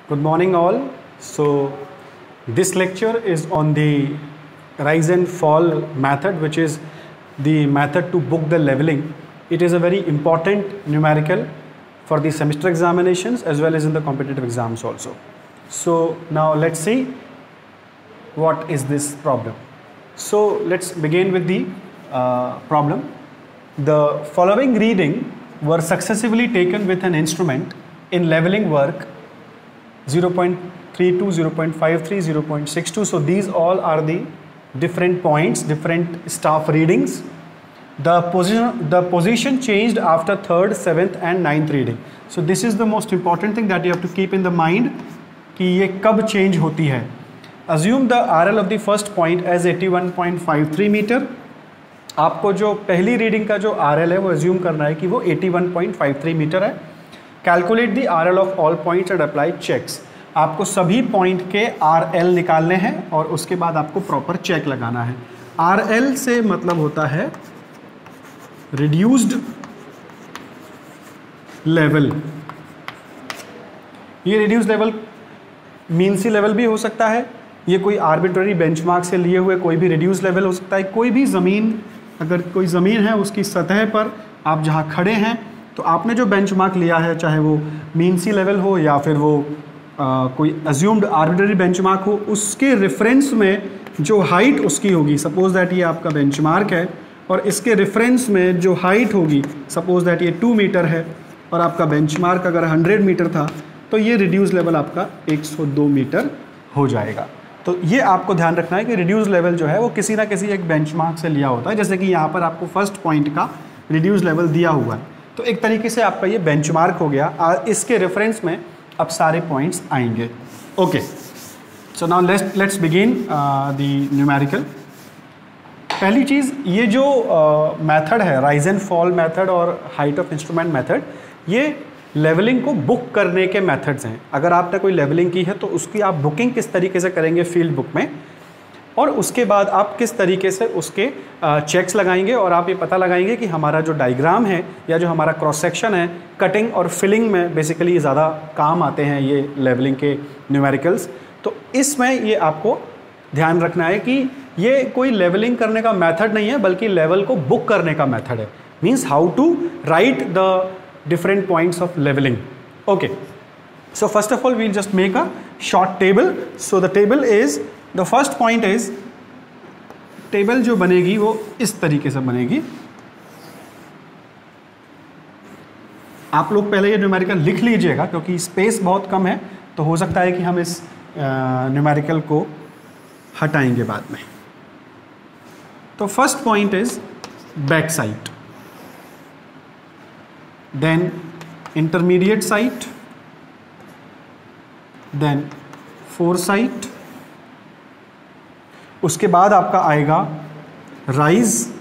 Good morning all. So this lecture is on the rise and fall method, which is the method to book the leveling. It is a very important numerical for the semester examinations as well as in the competitive exams also. So now let's see what is this problem. So let's begin with the problem. The following reading were successively taken with an instrument in leveling work 0.32, 0.53, 0.62. So these all are the different points, different staff readings. The position changed after 3rd, 7th and 9th reading. So this is the most important thing that you have to keep in the mind कि ये कब change होती है. Assume the RL of the first point as 81.53 metre. आपको जो पहली reading का जो RL है वो assume करना है कि वो 81.53 मीटर है. Calculate the RL of all points and apply checks. आपको सभी पॉइंट के RL निकालने हैं और उसके बाद आपको प्रॉपर चेक लगाना है. RL से मतलब होता है रिड्यूस्ड लेवल. ये रिड्यूस्ड लेवल मीन सी लेवल भी हो सकता है, ये कोई आर्बिट्ररी बेंचमार्क से लिए हुए कोई भी रिड्यूस्ड लेवल हो सकता है. कोई भी ज़मीन, अगर कोई ज़मीन है उसकी सतह पर आप जहाँ खड़े हैं तो आपने जो बेंचमार्क लिया है, चाहे वो मीन सी लेवल हो या फिर वो कोई अज्यूम्ड आर्बिट्ररी बेंचमार्क हो, उसके रेफरेंस में जो हाइट उसकी होगी, सपोज दैट ये आपका बेंचमार्क है और इसके रेफरेंस में जो हाइट होगी, सपोज दैट ये 2 मीटर है और आपका बेंचमार्क अगर 100 मीटर था तो ये रिड्यूस लेवल आपका 102 मीटर हो जाएगा. तो ये आपको ध्यान रखना है कि रिड्यूस लेवल जो है वो किसी ना किसी एक बेंचमार्क से लिया होता है. जैसे कि यहाँ पर आपको फर्स्ट पॉइंट का रिड्यूस लेवल दिया हुआ है तो एक तरीके से आपका ये बेंचमार्क हो गया. इसके रेफरेंस में अब सारे पॉइंट्स आएंगे. Okay, so now let's begin the numerical. पहली चीज़, ये जो मेथड है राइज एंड फॉल मेथड और हाइट ऑफ इंस्ट्रूमेंट मेथड, ये लेवलिंग को बुक करने के मेथड्स हैं. अगर आपने कोई लेवलिंग की है तो उसकी आप बुकिंग किस तरीके से करेंगे फील्ड बुक में, और उसके बाद आप किस तरीके से उसके चेक्स लगाएंगे और आप ये पता लगाएंगे कि हमारा जो डायग्राम है या जो हमारा क्रॉस सेक्शन है, कटिंग और फिलिंग में बेसिकली ज़्यादा काम आते हैं ये लेवलिंग के न्यूमेरिकल्स. तो इसमें ये आपको ध्यान रखना है कि ये कोई लेवलिंग करने का मेथड नहीं है बल्कि लेवल को बुक करने का मेथड है. Means how to write the different points of levelling. Okay, so first of all we'll just make a short table. So the table is, the first point is, table जो बनेगी वो इस तरीके से बनेगी. आप लोग पहले ये न्यूमेरिकल लिख लीजिएगा क्योंकि स्पेस बहुत कम है, तो हो सकता है कि हम इस न्यूमेरिकल को हटाएंगे बाद में. तो first point is back side, then intermediate side, then fore side, उसके बाद आपका आएगा राइज,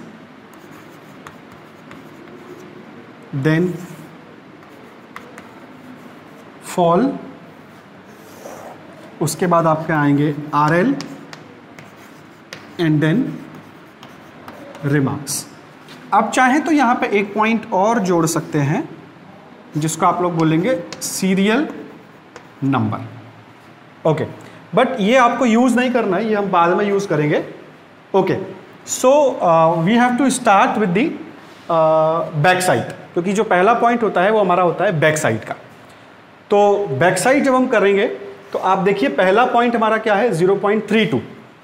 देन फॉल, उसके बाद आपके आएंगे RL एंड देन रिमार्क्स. आप चाहें तो यहाँ पे एक पॉइंट और जोड़ सकते हैं जिसको आप लोग बोलेंगे सीरियल नंबर. ओके, बट ये आपको यूज़ नहीं करना है, ये हम बाद में यूज़ करेंगे. Okay, so we have to start with the back side, क्योंकि जो पहला पॉइंट होता है वो हमारा होता है बैक साइड का. तो बैक साइड जब हम करेंगे तो आप देखिए पहला पॉइंट हमारा क्या है, 0.32.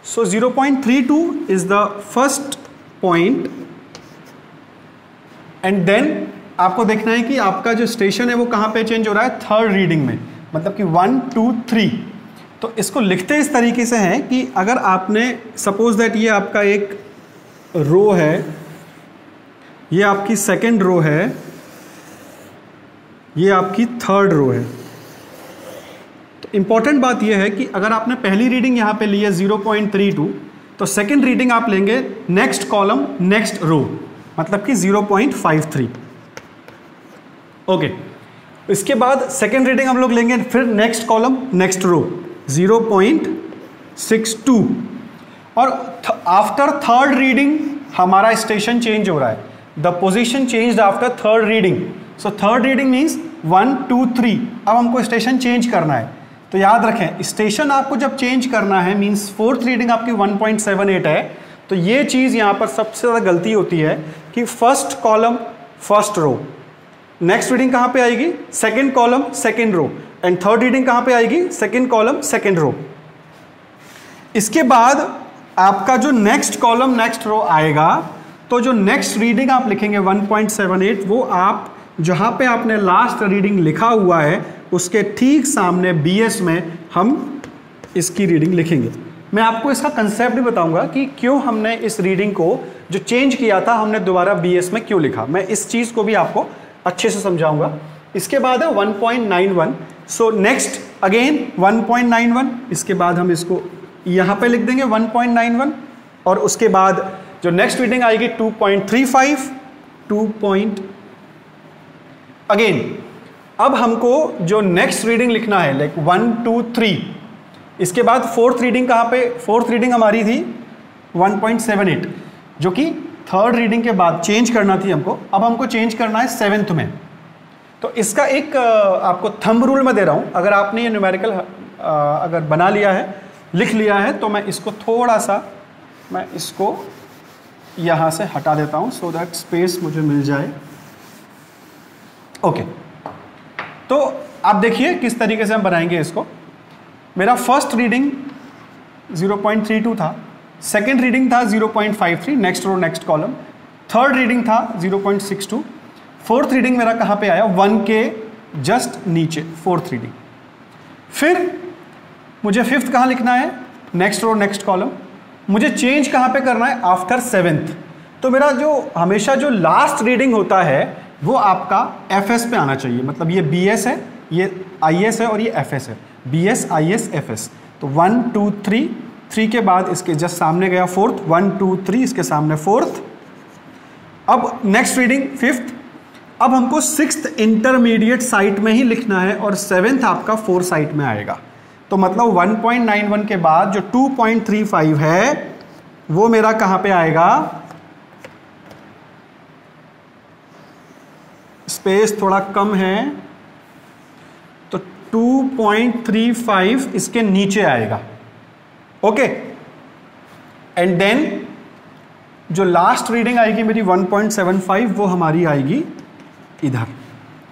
So 0.32 is the first point and then आपको देखना है कि आपका जो स्टेशन है वो कहाँ पे चेंज हो रहा है, थर्ड रीडिंग में, मतलब कि 1, 2, 3. तो इसको लिखते इस तरीके से हैं कि अगर आपने सपोज दैट ये आपका एक रो है, ये आपकी सेकंड रो है, ये आपकी थर्ड रो है. तो इम्पॉर्टेंट बात ये है कि अगर आपने पहली रीडिंग यहाँ पे ली है 0.32, तो सेकंड रीडिंग आप लेंगे नेक्स्ट कॉलम नेक्स्ट रो, मतलब कि 0.53. ओके, इसके बाद सेकंड रीडिंग हम लोग लेंगे फिर नेक्स्ट कॉलम नेक्स्ट रो 0.62, और आफ्टर थर्ड रीडिंग हमारा स्टेशन चेंज हो रहा है. The position changed after third reading. So third reading means 1, 2, 3. अब हमको स्टेशन चेंज करना है. तो याद रखें, स्टेशन आपको जब चेंज करना है, मींस फोर्थ रीडिंग आपकी 1.78 है, तो ये चीज़ यहाँ पर सबसे ज़्यादा गलती होती है कि first column first row, next reading कहाँ पे आएगी, second column second row, and third reading कहाँ पे आएगी, सेकंड कॉलम सेकंड रो। इसके बाद आपका जो नेक्स्ट कॉलम नेक्स्ट रो आएगा, तो जो नेक्स्ट रीडिंग आप लिखेंगे 1.78, वो आप जहाँ पे आपने लास्ट रीडिंग लिखा हुआ है उसके ठीक सामने BS में हम इसकी रीडिंग लिखेंगे। मैं आपको इसका कंसेप्ट भी बताऊंगा कि क्यों हमने इस रीडिंग को जो चेंज किया था हमने दोबारा BS में क्यों लिखा, मैं इस चीज़ को भी आपको अच्छे से समझाऊंगा। इसके बाद है 1.91, सो नेक्स्ट अगेन 1.91, इसके बाद हम इसको यहाँ पे लिख देंगे 1.91, और उसके बाद जो नेक्स्ट रीडिंग आएगी 2.35, अगेन अब हमको जो नेक्स्ट रीडिंग लिखना है लाइक 1, 2, 3, इसके बाद फोर्थ रीडिंग कहाँ पे, फोर्थ रीडिंग हमारी थी 1.78, जो कि थर्ड रीडिंग के बाद चेंज करना थी हमको, अब हमको चेंज करना है सेवेंथ में। तो इसका एक आपको थंब रूल मैं दे रहा हूँ, अगर आपने ये न्यूमेरिकल अगर बना लिया है, लिख लिया है, तो मैं इसको थोड़ा सा मैं इसको यहाँ से हटा देता हूँ सो दैट स्पेस मुझे मिल जाए। ओके, तो आप देखिए किस तरीके से हम बनाएंगे इसको। मेरा फर्स्ट रीडिंग 0.32 था, सेकेंड रीडिंग था 0.53, next row next column, third reading था 0.62, फोर्थ रीडिंग मेरा कहाँ पे आया 1 के जस्ट नीचे फोर्थ रीडिंग। फिर मुझे फिफ्थ कहाँ लिखना है, नेक्स्ट रो नेक्स्ट कॉलम, मुझे चेंज कहाँ पे करना है आफ्टर सेवेंथ। तो मेरा जो हमेशा जो लास्ट रीडिंग होता है वो आपका FS पे आना चाहिए, मतलब ये BS है, ये IS है और ये FS है, BS IS FS। तो 1, 2, 3 के बाद इसके जस्ट सामने गया फोर्थ, 1, 2, 3 इसके सामने फोर्थ। अब नेक्स्ट रीडिंग फिफ्थ, अब हमको सिक्स्थ इंटरमीडिएट साइट में ही लिखना है और सेवेंथ आपका फोर्थ साइट में आएगा। तो मतलब 1.91 के बाद जो 2.35 है वो मेरा कहाँ पे आएगा, स्पेस थोड़ा कम है तो 2.35 इसके नीचे आएगा। ओके, एंड देन जो लास्ट रीडिंग आएगी मेरी 1.75 वो हमारी आएगी इधर।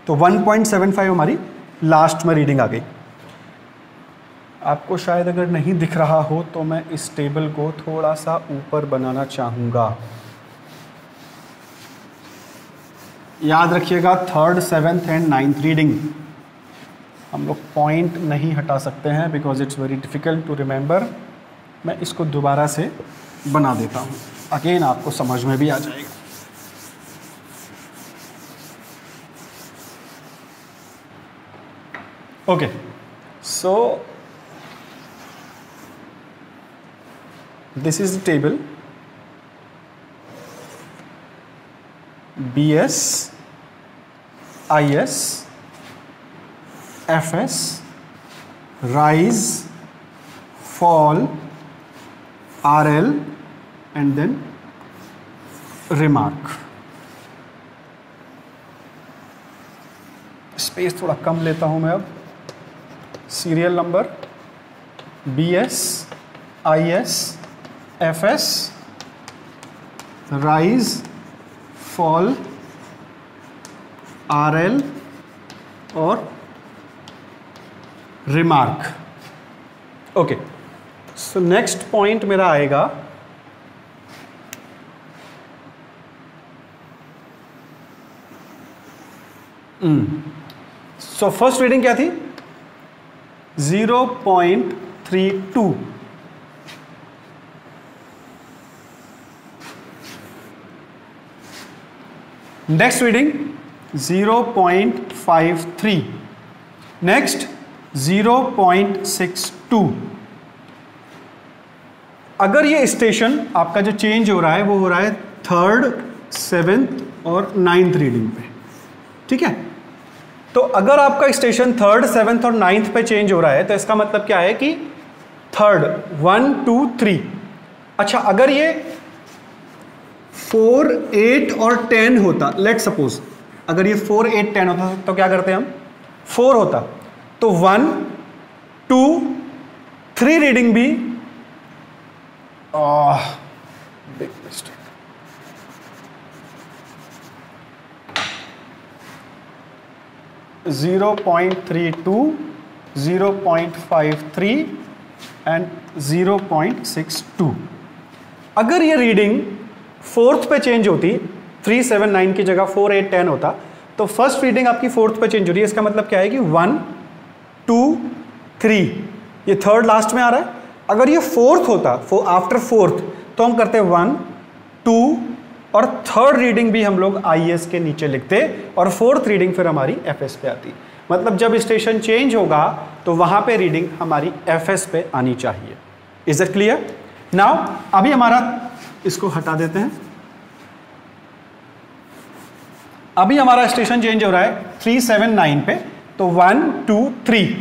तो 1.75 हमारी लास्ट में रीडिंग आ गई। आपको शायद अगर नहीं दिख रहा हो तो मैं इस टेबल को थोड़ा सा ऊपर बनाना चाहूँगा। याद रखिएगा third, seventh and ninth reading हम लोग पॉइंट नहीं हटा सकते हैं because it's very difficult to remember. मैं इसको दोबारा से बना देता हूँ, अगेन आपको समझ में भी आ जाएगा। Okay, so this is the table BS, IS, FS, rise, fall, RL and then remark। Space थोड़ा कम लेता हूं मैं अब। Serial number BS, IS, FS, rise, fall, RL और remark. Okay, so next point मेरा आएगा सो फर्स्ट रीडिंग क्या थी 0.32, नेक्स्ट रीडिंग 0.53, नेक्स्ट 0.62। अगर ये स्टेशन आपका जो चेंज हो रहा है वो हो रहा है थर्ड, सेवेंथ और नाइन्थ रीडिंग पे, ठीक है। तो अगर आपका स्टेशन थर्ड, सेवेंथ और नाइन्थ पे चेंज हो रहा है तो इसका मतलब क्या है कि थर्ड 1, 2, 3। अच्छा, अगर ये 4, 8 और 10 होता, लेट सपोज अगर ये 4, 8, 10 होता तो क्या करते हम, 4 होता तो 1, 2, 3 रीडिंग भी बिग मिस्टेक, 0.32, 0.53 एंड 0.62। अगर ये रीडिंग फोर्थ पे चेंज होती, 379 की जगह 4, 8, 10 होता, तो फर्स्ट रीडिंग आपकी फोर्थ पे चेंज हो रही है, इसका मतलब क्या है कि 1, 2, 3, ये थर्ड लास्ट में आ रहा है। अगर ये फोर्थ होता, आफ्टर फोर्थ, तो हम करते 1, 2 और थर्ड रीडिंग भी हम लोग IS के नीचे लिखते और फोर्थ रीडिंग फिर हमारी FS पे आती। मतलब जब स्टेशन चेंज होगा तो वहां पे रीडिंग हमारी FS पे आनी चाहिए। Is it clear? नाउ अभी हमारा, इसको हटा देते हैं, अभी हमारा स्टेशन चेंज हो रहा है 379 पे, तो 1, 2, 3।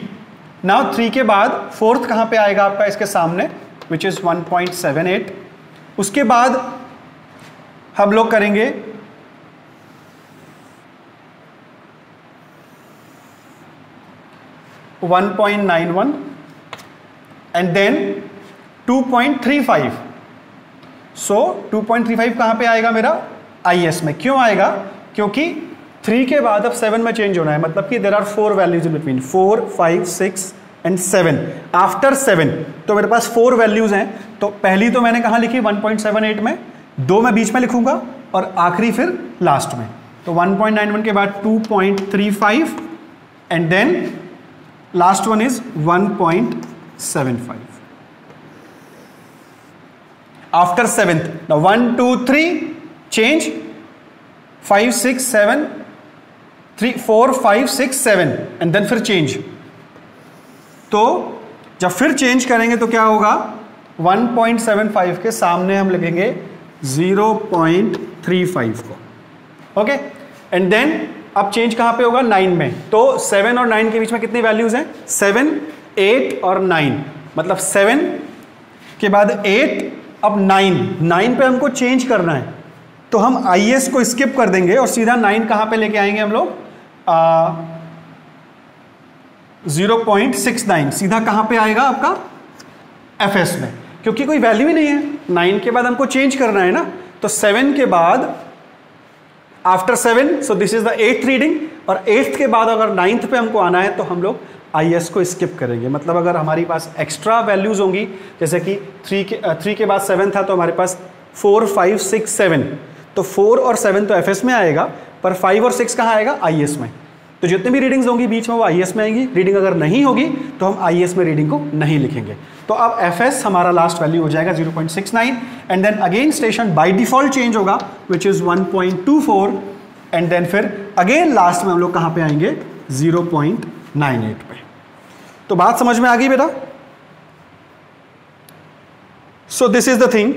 नाउ 3 के बाद फोर्थ कहां पे आएगा आपका, इसके सामने, विच इज 1.78। उसके बाद हम लोग करेंगे 1.91 एंड देन 2.35। सो 2.35 कहां पे आएगा मेरा, IS में। क्यों आएगा? क्योंकि 3 के बाद अब 7 में चेंज होना है, मतलब कि there are 4 values in between, 4, 5, 6 and 7। After 7 तो मेरे पास 4 वैल्यूज हैं, तो पहली तो मैंने कहां लिखी, 1.78 में, 2 मैं बीच में लिखूंगा और आखिरी फिर लास्ट में। तो 1.91 के बाद 2.35 and then last one is 1.75 after 7th। now 1, 2, 3 change, 5, 6, 7, 3, 4, 5, 6, 7 and then फिर चेंज। तो जब फिर चेंज करेंगे तो क्या होगा, 1.75 के सामने हम लिखेंगे 0.35 को, ओके। एंड देन अब चेंज कहां पे होगा, 9 में। तो 7 और 9 के बीच में कितनी वैल्यूज हैं, 7, 8 और 9, मतलब 7 के बाद 8, अब 9 पे हमको चेंज करना है, तो हम IS को स्किप कर देंगे और सीधा 9 कहां पे लेके आएंगे हम लोग, 0.69 सीधा कहां पे आएगा आपका, FS में, क्योंकि कोई वैल्यू ही नहीं है। 9 के बाद हमको चेंज करना है ना, तो 7 के बाद after 7, so this is the 8th reading, और 8th के बाद अगर 9th पे हमको आना है तो हम लोग IS को स्किप करेंगे। मतलब अगर हमारी पास एक्स्ट्रा वैल्यूज होंगी, जैसे कि 3 के बाद 7 था, तो हमारे पास 4, 5, 6, 7, तो 4 और 7 तो FS में आएगा, पर 5 और 6 कहाँ आएगा, IS में। तो जितनी भी रीडिंग्स होंगी बीच में वो IS में आएंगी। रीडिंग अगर नहीं होगी तो हम IS में रीडिंग को नहीं लिखेंगे। तो अब FS हमारा लास्ट वैल्यू हो जाएगा 0.69 and then again station by default change होगा विच इज 1.24 एंड देन फिर अगेन लास्ट में हम लोग कहां पे आएंगे, 0.98 पे। तो बात समझ में आ गई बेटा? सो this is the thing.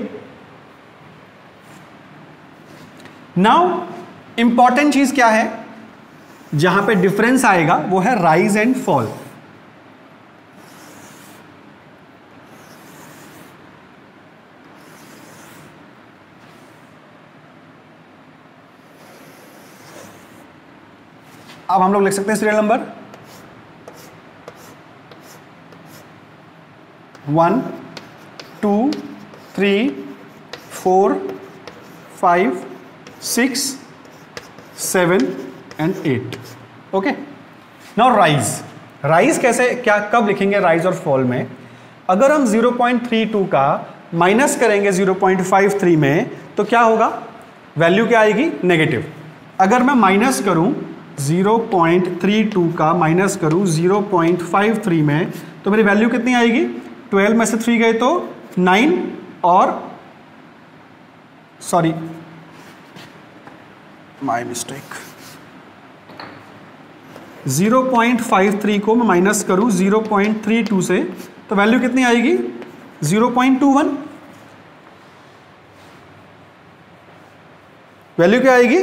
Now important चीज क्या है जहां पे डिफरेंस आएगा, वो है राइज एंड फॉल। अब हम लोग लिख सकते हैं serial number 1, 2, 3, 4, 5, 6, 7 and 8। Okay, now rise कैसे, क्या कब लिखेंगे राइज और फॉल में? अगर हम 0.32 का माइनस करेंगे 0.53 में तो क्या होगा, वैल्यू क्या आएगी, नेगेटिव। अगर मैं माइनस करूं 0.32 का माइनस करूं 0.53 में तो मेरी वैल्यू कितनी आएगी, 12 में से 3 गए तो 9 और सॉरी माय मिस्टेक, 0.53 को मैं माइनस करूं 0.32 से तो वैल्यू कितनी आएगी, 0.21। वैल्यू क्या आएगी,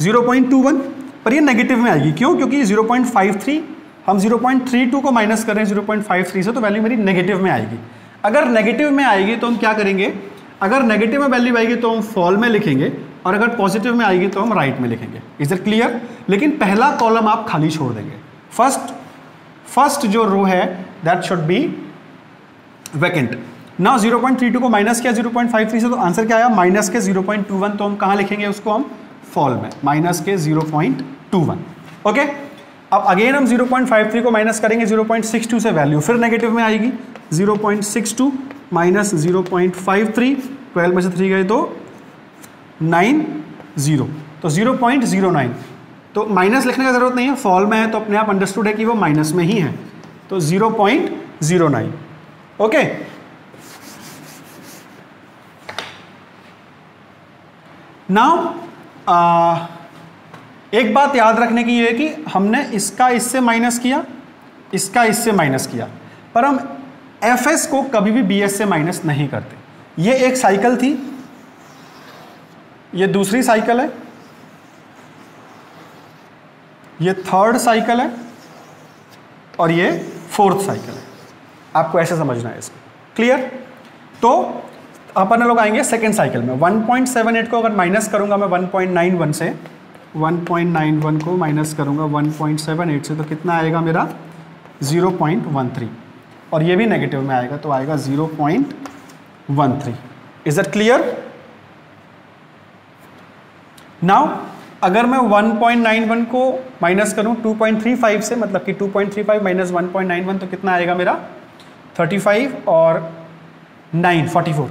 0.21, पर ये नेगेटिव में आएगी। क्यों? क्योंकि 0.53 हम 0.32 को माइनस कर रहे हैं 0.53 से, तो वैल्यू मेरी नेगेटिव में आएगी। अगर नेगेटिव में आएगी तो हम क्या करेंगे, अगर नेगेटिव में वैल्यू आएगी तो हम फॉल में लिखेंगे और अगर पॉजिटिव में आएगी तो हम राइट में लिखेंगे। Is it clear? लेकिन पहला कॉलम आप खाली छोड़ देंगे। फर्स्ट जो रो है that should be vacant. Now 0.32 को माइनस किया 0.53 से, तो आंसर क्या आया माइनस के 0.21। तो हम कहाँ लिखेंगे उसको, हम फॉल में, माइनस के 0.21। ओके, अब अगेन हम 0.53 को माइनस करेंगे 0.62 से, वैल्यू फिर नेगेटिव में आएगी। 0.62 माइनस 0.53, 12 में से 3 गए तो 90, तो 0.09। तो माइनस लिखने का जरूरत नहीं है, फॉल में है तो अपने आप अंडरस्टूड है कि वो माइनस में ही है, तो 0.09। ओके, नाउ एक बात याद रखने की ये है कि हमने इसका इससे माइनस किया, इसका इससे माइनस किया, पर हम एफएस को कभी भी बीएस से माइनस नहीं करते। ये एक साइकिल थी, ये दूसरी साइकिल है, ये थर्ड साइकिल है और ये फोर्थ साइकिल है। आपको ऐसे समझना है इसको, क्लियर? तो अपन लोग आएंगे सेकेंड साइकिल में। 1.78 को अगर माइनस करूंगा मैं 1.91 से, 1.91 को माइनस करूंगा 1.78 से, तो कितना आएगा मेरा 0.13, और ये भी नेगेटिव में आएगा तो आएगा 0.13। Is that clear? नाउ अगर मैं 1.91 को माइनस करूं 2.35 से, मतलब कि 2.35 माइनस 1.91 तो कितना आएगा मेरा 35 और 9 44,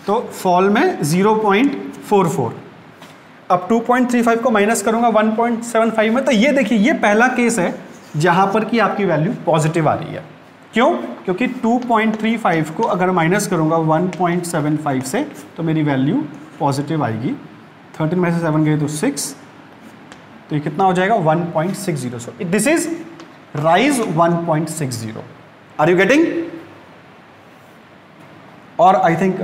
तो फॉल में 0.44। अब 2.35 को माइनस करूंगा 1.75 में, तो ये देखिए ये पहला केस है जहां पर कि आपकी वैल्यू पॉजिटिव आ रही है। क्यों? क्योंकि 2.35 को अगर माइनस करूंगा 1.75 से तो मेरी वैल्यू पॉजिटिव आएगी। 13 में से 7 गए तो 6, तो ये कितना हो जाएगा 1.60। So this is rise 1.60। Are you getting? और आई थिंक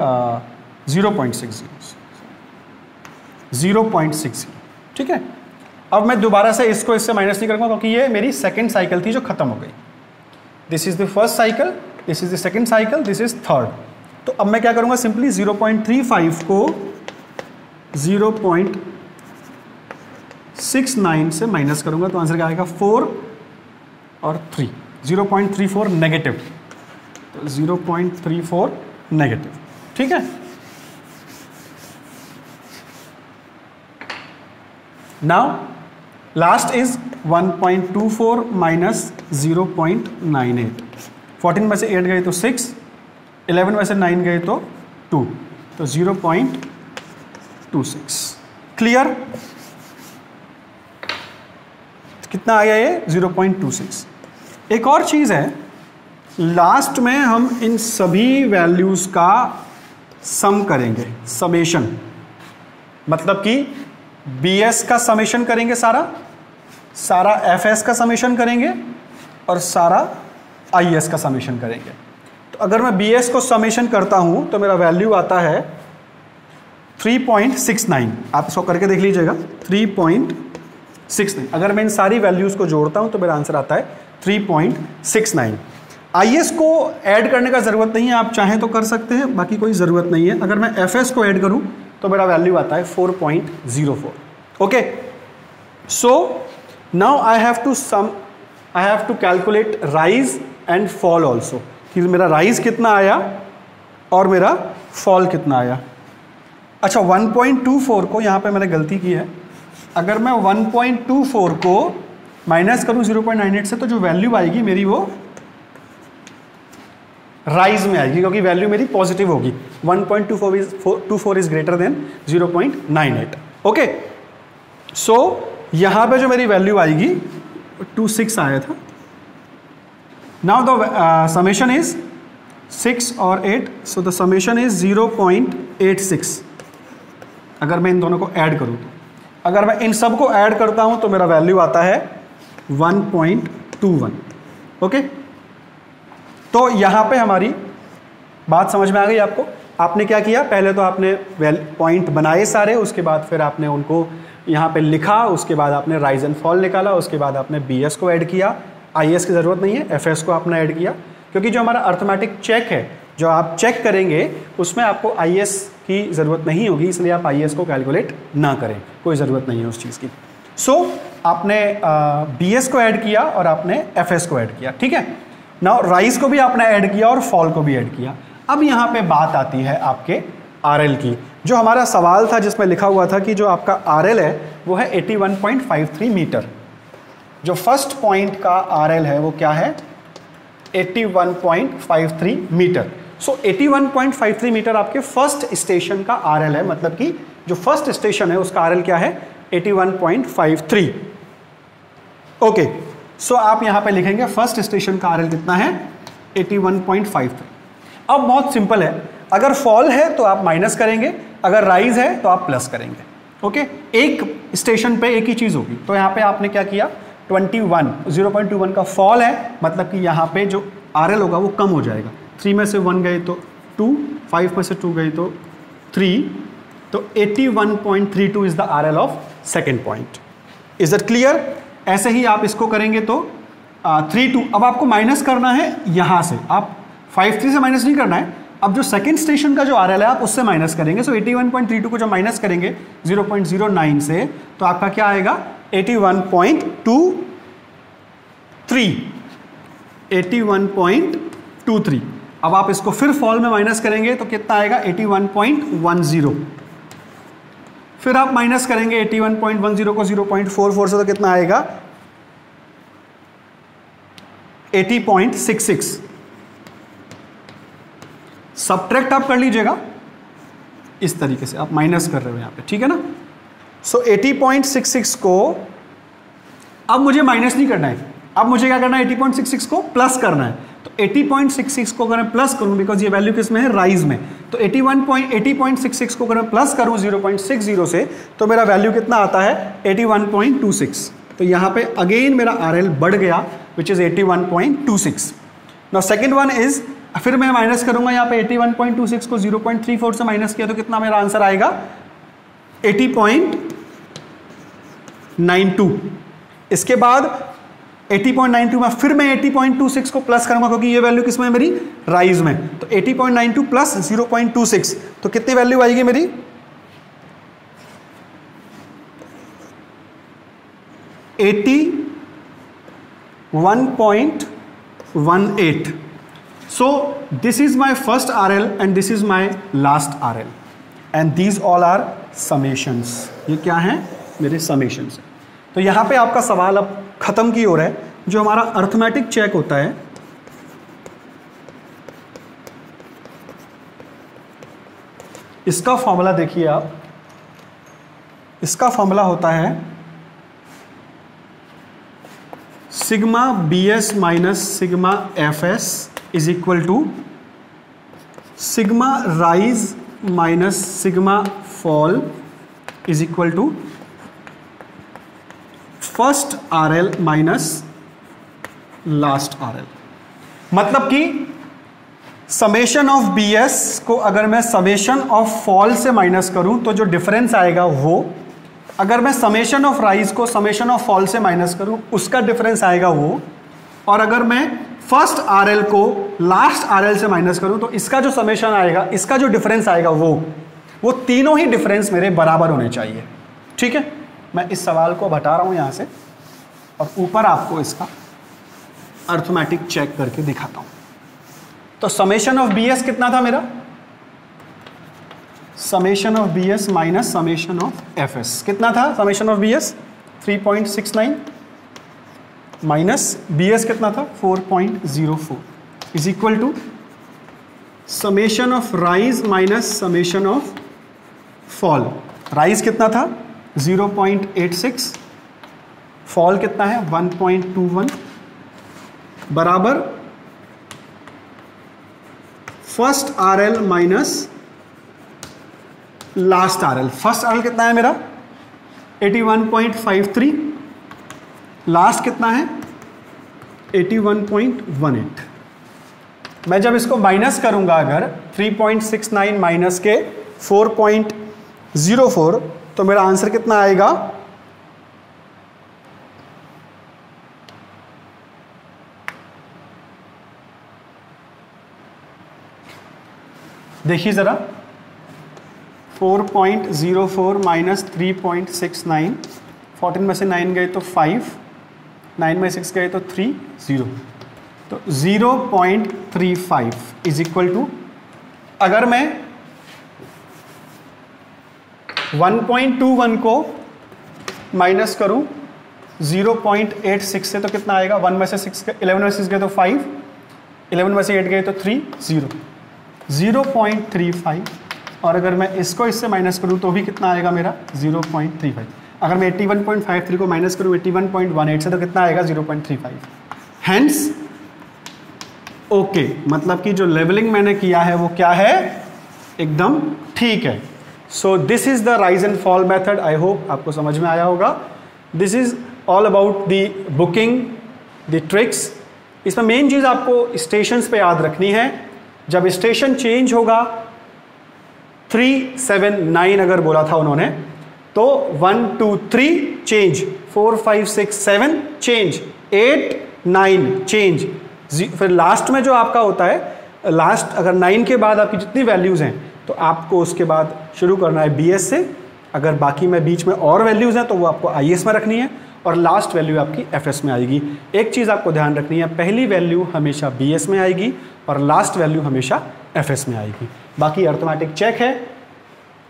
0.60, ठीक है। अब मैं दोबारा से इसको इससे माइनस नहीं करूंगा क्योंकि ये मेरी सेकेंड साइकिल थी जो खत्म हो गई। This is the first cycle, this is the second cycle, this is third. तो अब मैं क्या करूंगा, सिंपली 0.35 को 0.69 से माइनस करूंगा तो आंसर क्या आएगा 4 और 3, 0.34 नेगेटिव, तो 0.34 नेगेटिव, ठीक है। Now last is 1.24 minus 0.98। 14 में से 8 गए तो 6, 11 में से 9 गए तो 2, तो 0.26। क्लियर? कितना आया ये 0.26। एक और चीज़ है, लास्ट में हम इन सभी वैल्यूज़ का सम करेंगे, समेशन, मतलब कि BS का समेशन करेंगे, सारा FS का समेशन करेंगे और सारा IS का समेशन करेंगे। तो अगर मैं BS को समेशन करता हूं तो मेरा वैल्यू आता है 3.69। आप इसको करके देख लीजिएगा, 3.69। अगर मैं इन सारी वैल्यूज़ को जोड़ता हूं तो मेरा आंसर आता है 3.69। IS को ऐड करने का ज़रूरत नहीं है, आप चाहें तो कर सकते हैं, बाकी कोई ज़रूरत नहीं है। अगर मैं FS को ऐड करूं तो मेरा वैल्यू आता है 4.04। Okay, so now I have to calculate rise and fall also, कि मेरा राइज कितना आया और मेरा फॉल कितना आया। अच्छा, 1.24 को यहाँ पे मैंने गलती की है, अगर मैं 1.24 को माइनस करूँ 0.98 से तो जो वैल्यू आएगी मेरी वो राइज में आएगी, क्योंकि वैल्यू मेरी पॉजिटिव होगी। 1.24 इज ग्रेटर देन 0.98। ओके, सो यहाँ पे जो मेरी वैल्यू आएगी 26 आया था। नाउ द समेशन इज 6 और 8, सो द समेशन इज 0.86। अगर मैं इन दोनों को ऐड करूँ तो, अगर मैं इन सब को ऐड करता हूँ तो मेरा वैल्यू आता है 1.21। ओके, तो यहाँ पे हमारी बात समझ में आ गई आपको। आपने क्या किया, पहले तो आपने पॉइंट बनाए सारे, उसके बाद फिर आपने उनको यहाँ पे लिखा, उसके बाद आपने राइज एंड फॉल निकाला, उसके बाद आपने BS को ऐड किया, IS की ज़रूरत नहीं है, FS को आपने ऐड किया, क्योंकि जो हमारा अर्थमेटिक चेक है जो आप चेक करेंगे उसमें आपको IS की ज़रूरत नहीं होगी, इसलिए आप IS को कैलकुलेट ना करें, कोई ज़रूरत नहीं है उस चीज़ की। सो आपने BS को ऐड किया और आपने FS को ऐड किया, ठीक है। नाउ राइज को भी आपने ऐड किया और फॉल को भी ऐड किया। अब यहाँ पे बात आती है आपके RL की। जो हमारा सवाल था जिसमें लिखा हुआ था कि जो आपका RL है वो है 81.53 मीटर। जो फर्स्ट पॉइंट का RL है वो क्या है, 81.53 मीटर। सो 81.53 मीटर आपके फर्स्ट स्टेशन का RL है, मतलब कि जो फर्स्ट स्टेशन है उसका RL क्या है, 81.53। ओके, सो आप यहां पे लिखेंगे फर्स्ट स्टेशन का RL कितना है, 81.53। अब बहुत सिंपल है, अगर फॉल है तो आप माइनस करेंगे, अगर राइज है तो आप प्लस करेंगे। ओके, एक स्टेशन पे एक ही चीज होगी। तो यहां पे आपने क्या किया, 0.21 का फॉल है, मतलब कि यहाँ पे जो RL होगा वो कम हो जाएगा। 3 में से 1 गए तो 2, 5 में से 2 गए तो 3, तो 81.32 is the RL of second point. Is that clear? ऐसे ही आप इसको करेंगे तो 32। अब आपको माइनस करना है यहाँ से, आप 53 से माइनस नहीं करना है, अब जो सेकेंड स्टेशन का जो RL है आप उससे माइनस करेंगे। सो 81.32 को जब माइनस करेंगे 0.09 से, तो आपका क्या आएगा, 81.23। अब आप इसको फिर फॉल में माइनस करेंगे तो कितना आएगा, 81.10। फिर आप माइनस करेंगे 81.10 को 0.44 से, तो कितना आएगा, 80.66। सब्ट्रैक्ट आप कर लीजिएगा इस तरीके से, आप माइनस कर रहे हो यहाँ पे, ठीक है ना। सो 80.66 को अब मुझे माइनस नहीं करना है, अब मुझे क्या करना है, 80.66 को प्लस करना है। तो 80.66 को अगर मैं प्लस करूं, बिकॉज ये वैल्यू किस में है, राइज में, तो 80.66 को अगर मैं प्लस करूं 0.60 से, तो मेरा वैल्यू कितना आता है, 81.26। तो यहाँ पे अगेन मेरा RL बढ़ गया, which is 81.26। Now second one is, फिर मैं माइनस करूंगा यहाँ पे 81.26 को 0.34 से माइनस किया, तो कितना मेरा आंसर आएगा, 80.92। इसके बाद 80.92 में फिर मैं 80.26 को प्लस करूंगा, क्योंकि ये वैल्यू किसमें है मेरी, राइज में। तो 80.92 प्लस 0.26, तो कितनी वैल्यू आएगी मेरी, 81.18। So this is my first RL and this is my last RL and these all are summations। ये क्या है, मेरे summations है। तो यहाँ पे आपका सवाल अब खत्म की ओर है। जो हमारा अर्थमेटिक चेक होता है, इसका फॉर्मूला देखिए आप, इसका फॉर्मूला होता है sigma BS minus sigma FS is equal to sigma rise minus sigma fall is equal to first RL minus last RL। मतलब कि समेशन ऑफ BS को अगर मैं समेशन ऑफ फॉल से माइनस करूं तो जो डिफरेंस आएगा वो, अगर मैं समेशन ऑफ राइज को समेशन ऑफ फॉल से माइनस करूं उसका डिफरेंस आएगा वो, और अगर मैं फर्स्ट RL को लास्ट RL से माइनस करूं तो इसका जो समेशन आएगा, इसका जो डिफरेंस आएगा वो तीनों ही डिफरेंस मेरे बराबर होने चाहिए। ठीक है, मैं इस सवाल को हटा रहा हूं यहां से और ऊपर आपको इसका अर्थमेटिक चेक करके दिखाता हूं। तो समेशन ऑफ BS कितना था मेरा, summation of BS minus summation of FS कितना था, summation of BS 3.69 minus BS कितना था 4.04 is equal to summation of rise minus summation of fall. Rise कितना था 0.86, फॉल कितना है 1.21 बराबर first RL minus last RL। First RL कितना है मेरा 81.53, लास्ट कितना है 81.18। मैं जब इसको माइनस करूंगा अगर 3.69 माइनस के 4.04 तो मेरा आंसर कितना आएगा, देखिए जरा 4.04 माइनस 3.69 14 में से 9 गए तो 5, 9 में 6 गए तो 3, 0। तो 0.35 इज इक्वल टू, अगर मैं 1.21 को माइनस करूं 0.86 से तो कितना आएगा, 1 में से 6 11 में से 6 गए तो 5, 11 में से 8 गए तो 3, 0, 0.35। और अगर मैं इसको इससे माइनस करूं तो भी कितना आएगा मेरा 0.35। अगर मैं 81.53 को माइनस करूं 81.18 से तो कितना आएगा 0.35। हैंस ओके, मतलब कि जो लेवलिंग मैंने किया है वो क्या है, एकदम ठीक है। सो this is the rise and fall method. I hope आपको समझ में आया होगा। This is all about the booking, the tricks. इसमें मेन चीज़ आपको स्टेशंस पे याद रखनी है। जब स्टेशन चेंज होगा 3, 7, 9 अगर बोला था उन्होंने, तो 1, 2, 3 चेंज, 4, 5, 6, 7 चेंज, 8, 9 चेंज। फिर लास्ट में जो आपका होता है, लास्ट अगर 9 के बाद आपकी जितनी वैल्यूज़ हैं तो आपको उसके बाद शुरू करना है BS से। अगर बाकी में बीच में और वैल्यूज़ हैं तो वो आपको IS में रखनी है और लास्ट वैल्यू आपकी FS में आएगी। एक चीज़ आपको ध्यान रखनी है, पहली वैल्यू हमेशा BS में आएगी और लास्ट वैल्यू हमेशा FS में आएगी। बाकी अर्थमेटिक चेक है।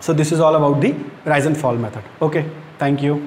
सो this is all about the rise and fall method. Okay, thank you.